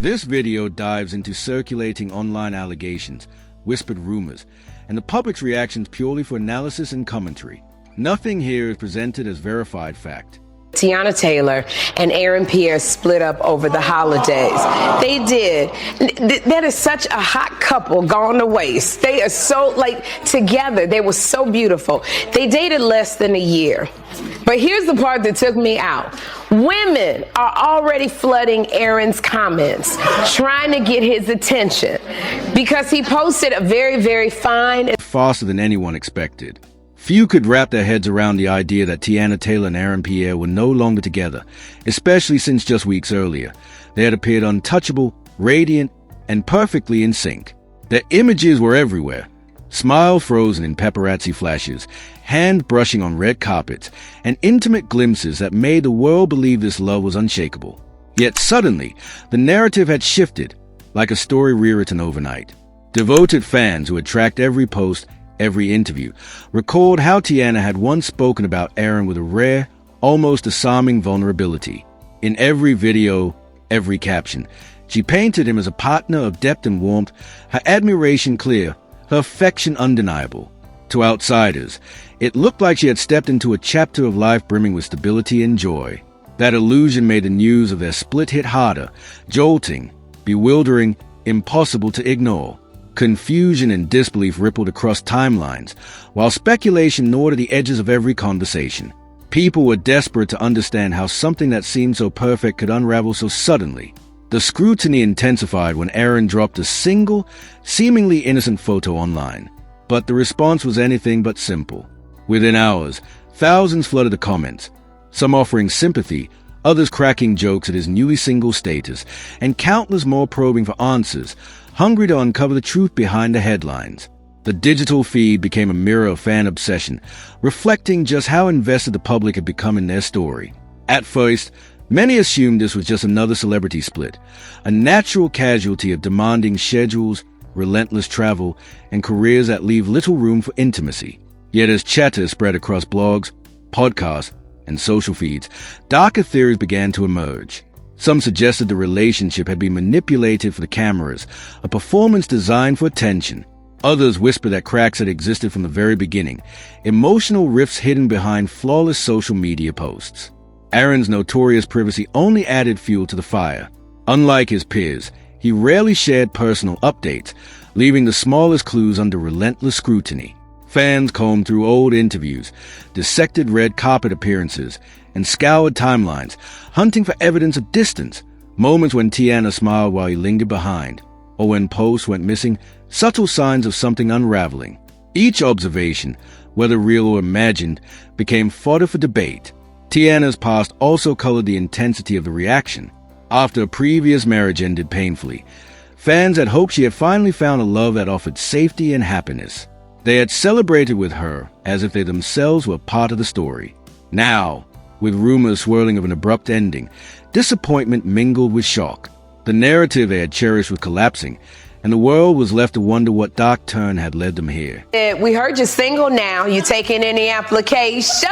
This video dives into circulating online allegations, whispered rumors, and the public's reactions purely for analysis and commentary. Nothing here is presented as verified fact. Teyana Taylor and Pierre split up over the holidays. They did. That is such a hot couple gone to waste. They are so, together. They were so beautiful. They dated less than a year. But here's the part that took me out. Women are already flooding Aaron's comments, trying to get his attention because he posted a very, very fine... Faster than anyone expected. Few could wrap their heads around the idea that Teyana Taylor and Pierre were no longer together, especially since just weeks earlier, they had appeared untouchable, radiant, and perfectly in sync. Their images were everywhere. Smile frozen in paparazzi flashes, hand brushing on red carpets, and intimate glimpses that made the world believe this love was unshakable. Yet suddenly, the narrative had shifted, like a story rewritten overnight. Devoted fans who had tracked every post, every interview, recalled how Teyana had once spoken about Aaron with a rare, almost disarming vulnerability. In every video, every caption, she painted him as a partner of depth and warmth, her admiration clear, her affection undeniable. To outsiders, it looked like she had stepped into a chapter of life brimming with stability and joy. That illusion made the news of their split hit harder, jolting, bewildering, impossible to ignore. Confusion and disbelief rippled across timelines, while speculation gnawed at the edges of every conversation. People were desperate to understand how something that seemed so perfect could unravel so suddenly. The scrutiny intensified when Aaron dropped a single, seemingly innocent photo online. But the response was anything but simple. Within hours, thousands flooded the comments, some offering sympathy, others cracking jokes at his newly single status, and countless more probing for answers, hungry to uncover the truth behind the headlines. The digital feed became a mirror of fan obsession, reflecting just how invested the public had become in their story. At first, many assumed this was just another celebrity split, a natural casualty of demanding schedules, relentless travel, and careers that leave little room for intimacy. Yet as chatter spread across blogs, podcasts, and social feeds, darker theories began to emerge. Some suggested the relationship had been manipulated for the cameras, a performance designed for attention. Others whispered that cracks had existed from the very beginning, emotional rifts hidden behind flawless social media posts. Aaron's notorious privacy only added fuel to the fire. Unlike his peers, he rarely shared personal updates, leaving the smallest clues under relentless scrutiny. Fans combed through old interviews, dissected red carpet appearances, and scoured timelines, hunting for evidence of distance, moments when Teyana smiled while he lingered behind, or when posts went missing, subtle signs of something unraveling. Each observation, whether real or imagined, became fodder for debate. Teyana's past also colored the intensity of the reaction. After a previous marriage ended painfully, fans had hoped she had finally found a love that offered safety and happiness. They had celebrated with her as if they themselves were part of the story. Now, with rumors swirling of an abrupt ending, disappointment mingled with shock. The narrative they had cherished was collapsing, and the world was left to wonder what dark turn had led them here. We heard you're single now. You taking any applications?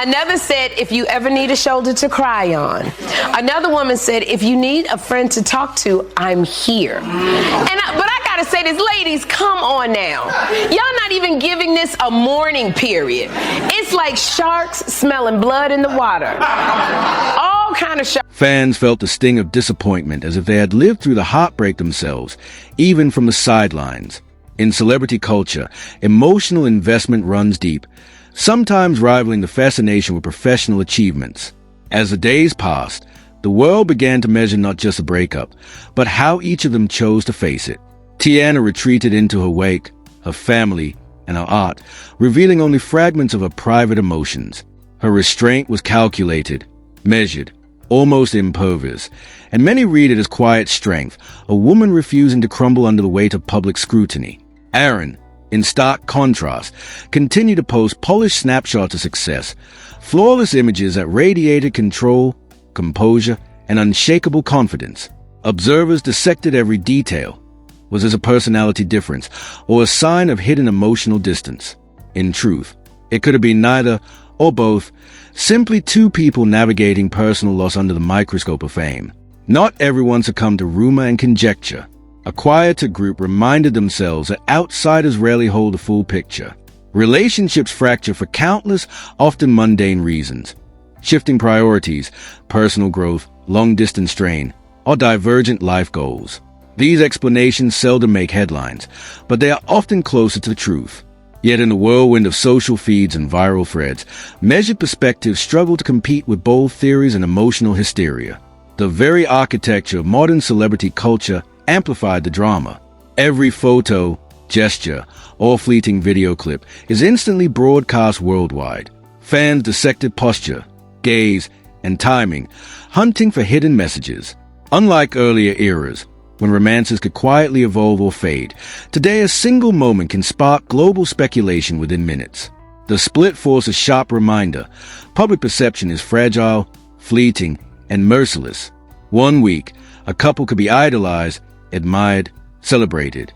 Another said, if you ever need a shoulder to cry on. Another woman said, if you need a friend to talk to, I'm here. But I gotta say this, ladies, come on now. Y'all not even giving this a mourning period. It's like sharks smelling blood in the water. All kind of sharks. Fans felt the sting of disappointment as if they had lived through the heartbreak themselves, even from the sidelines. In celebrity culture, emotional investment runs deep, sometimes rivaling the fascination with professional achievements. As the days passed, the world began to measure not just a breakup, but how each of them chose to face it. Teyana retreated into her wake, her family, and her art, revealing only fragments of her private emotions. Her restraint was calculated, measured, almost impervious, and many read it as quiet strength, a woman refusing to crumble under the weight of public scrutiny. Aaron, in stark contrast, continued to post polished snapshots of success, flawless images that radiated control, composure, and unshakable confidence. Observers dissected every detail. Was this a personality difference, or a sign of hidden emotional distance? In truth, it could have been neither or both, simply two people navigating personal loss under the microscope of fame. Not everyone succumbed to rumor and conjecture. A quieter group reminded themselves that outsiders rarely hold a full picture. Relationships fracture for countless, often mundane reasons. Shifting priorities, personal growth, long-distance strain, or divergent life goals. These explanations seldom make headlines, but they are often closer to the truth. Yet in the whirlwind of social feeds and viral threads, measured perspectives struggle to compete with bold theories and emotional hysteria. The very architecture of modern celebrity culture amplified the drama. Every photo, gesture, or fleeting video clip is instantly broadcast worldwide. Fans dissected posture, gaze, and timing, hunting for hidden messages. Unlike earlier eras, when romances could quietly evolve or fade, today a single moment can spark global speculation within minutes. The split force a sharp reminder. Public perception is fragile, fleeting, and merciless. One week, a couple could be idolized, admired, celebrated.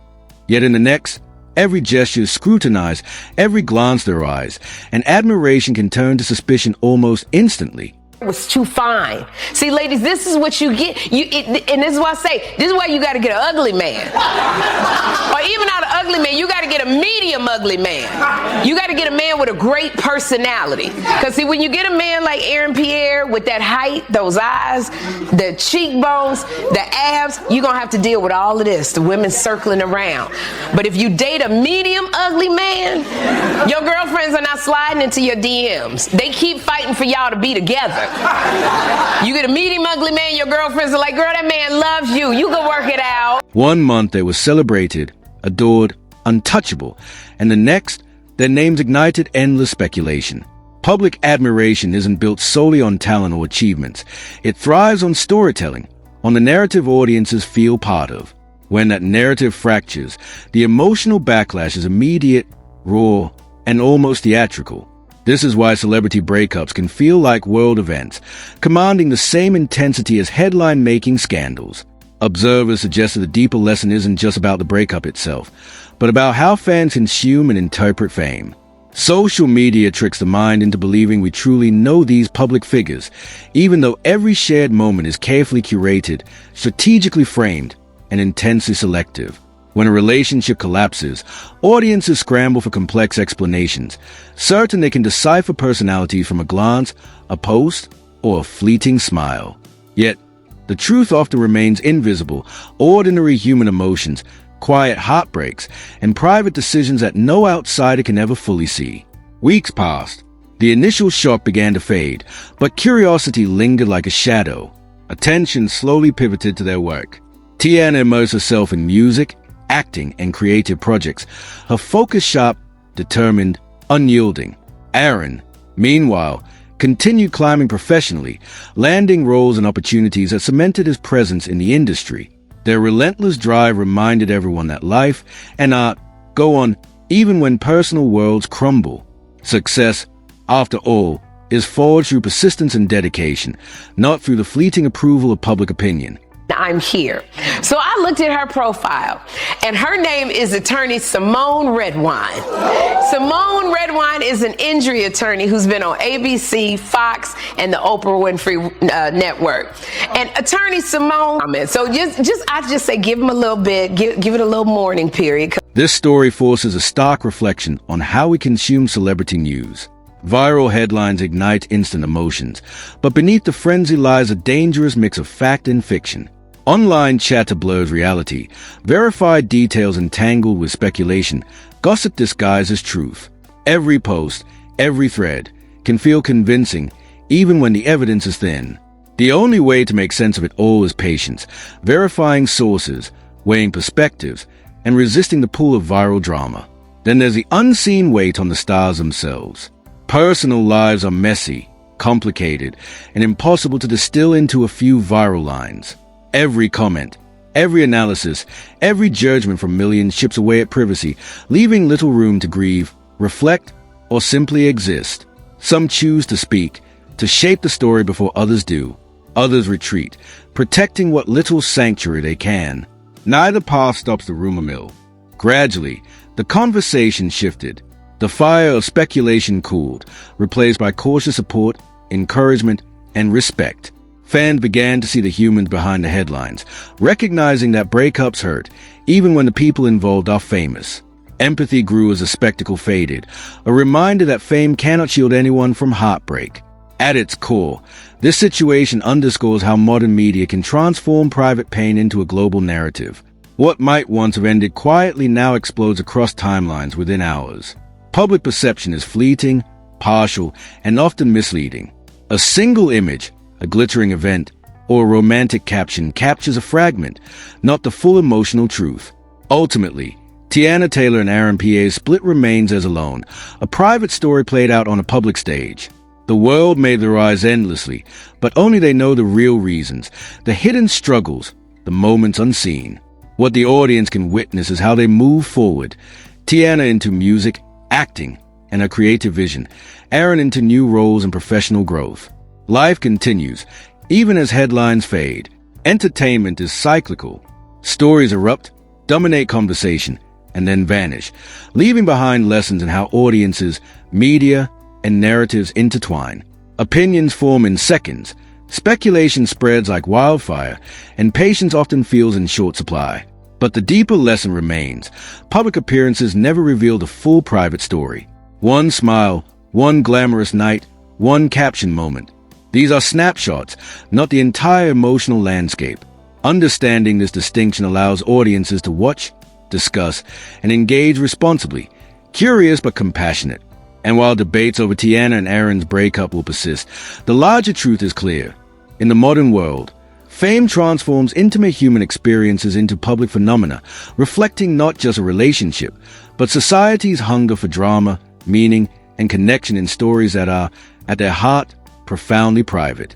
Yet in the next, every gesture is scrutinized, every glance their eyes, and admiration can turn to suspicion almost instantly. Was too fine. See, ladies, this is what you get. And this is why I say, this is why you got to get an ugly man. Or even not an ugly man, you got to get a medium ugly man. You got to get a man with a great personality. Because see, when you get a man like Aaron Pierre with that height, those eyes, the cheekbones, the abs, you're going to have to deal with all of this, the women circling around. But if you date a medium ugly man, your girlfriends are not sliding into your DMs. They keep fighting for y'all to be together. You get a medium ugly man, your girlfriends are like, girl, that man loves you. You go work it out. One month they were celebrated, adored, untouchable, and the next, their names ignited endless speculation. Public admiration isn't built solely on talent or achievements. It thrives on storytelling, on the narrative audiences feel part of. When that narrative fractures, the emotional backlash is immediate, raw, and almost theatrical. This is why celebrity breakups can feel like world events, commanding the same intensity as headline-making scandals. Observers suggest that the deeper lesson isn't just about the breakup itself, but about how fans consume and interpret fame. Social media tricks the mind into believing we truly know these public figures, even though every shared moment is carefully curated, strategically framed, and intensely selective. When a relationship collapses, audiences scramble for complex explanations, certain they can decipher personalities from a glance, a post, or a fleeting smile. Yet, the truth often remains invisible. Ordinary human emotions, quiet heartbreaks, and private decisions that no outsider can ever fully see. Weeks passed. The initial shock began to fade, but curiosity lingered like a shadow. Attention slowly pivoted to their work. Teyana immersed herself in music, acting, and creative projects, her focus sharp, determined, unyielding. Aaron, meanwhile, continued climbing professionally, landing roles and opportunities that cemented his presence in the industry. Their relentless drive reminded everyone that life and art go on even when personal worlds crumble. Success, after all, is forged through persistence and dedication, not through the fleeting approval of public opinion. I'm here. So I looked at her profile, and her name is attorney Simone Redwine. Simone Redwine is an injury attorney who's been on ABC, Fox, and the Oprah Winfrey Network. And attorney Simone, so I just say give him a little bit, give it a little mourning period. This story forces a stark reflection on how we consume celebrity news. Viral headlines ignite instant emotions, but beneath the frenzy lies a dangerous mix of fact and fiction. Online chatter blurs reality, verified details entangled with speculation, gossip disguised as truth. Every post, every thread, can feel convincing, even when the evidence is thin. The only way to make sense of it all is patience, verifying sources, weighing perspectives, and resisting the pull of viral drama. Then there's the unseen weight on the stars themselves. Personal lives are messy, complicated, and impossible to distill into a few viral lines. Every comment, every analysis, every judgment from millions chips away at privacy, leaving little room to grieve, reflect, or simply exist. Some choose to speak, to shape the story before others do. Others retreat, protecting what little sanctuary they can. Neither path stops the rumor mill. Gradually, the conversation shifted. The fire of speculation cooled, replaced by cautious support, encouragement, and respect. Fans began to see the humans behind the headlines, recognizing that breakups hurt, even when the people involved are famous. Empathy grew as the spectacle faded, a reminder that fame cannot shield anyone from heartbreak. At its core, this situation underscores how modern media can transform private pain into a global narrative. What might once have ended quietly now explodes across timelines within hours. Public perception is fleeting, partial, and often misleading. A single image, a glittering event, or a romantic caption captures a fragment, not the full emotional truth. Ultimately, Teyana Taylor and Aaron Pierre's split remains as alone, a private story played out on a public stage. The world may theorize endlessly, but only they know the real reasons, the hidden struggles, the moments unseen. What the audience can witness is how they move forward. Teyana into music, acting, and a creative vision. Aaron into new roles and professional growth. Life continues, even as headlines fade. Entertainment is cyclical. Stories erupt, dominate conversation, and then vanish, leaving behind lessons in how audiences, media, and narratives intertwine. Opinions form in seconds, speculation spreads like wildfire, and patience often feels in short supply. But the deeper lesson remains. Public appearances never reveal the full private story. One smile, one glamorous night, one caption moment. These are snapshots, not the entire emotional landscape. Understanding this distinction allows audiences to watch, discuss, and engage responsibly, curious but compassionate. And while debates over Teyana and Aaron's breakup will persist, the larger truth is clear. In the modern world, fame transforms intimate human experiences into public phenomena, reflecting not just a relationship, but society's hunger for drama, meaning, and connection in stories that are, at their heart, profoundly private.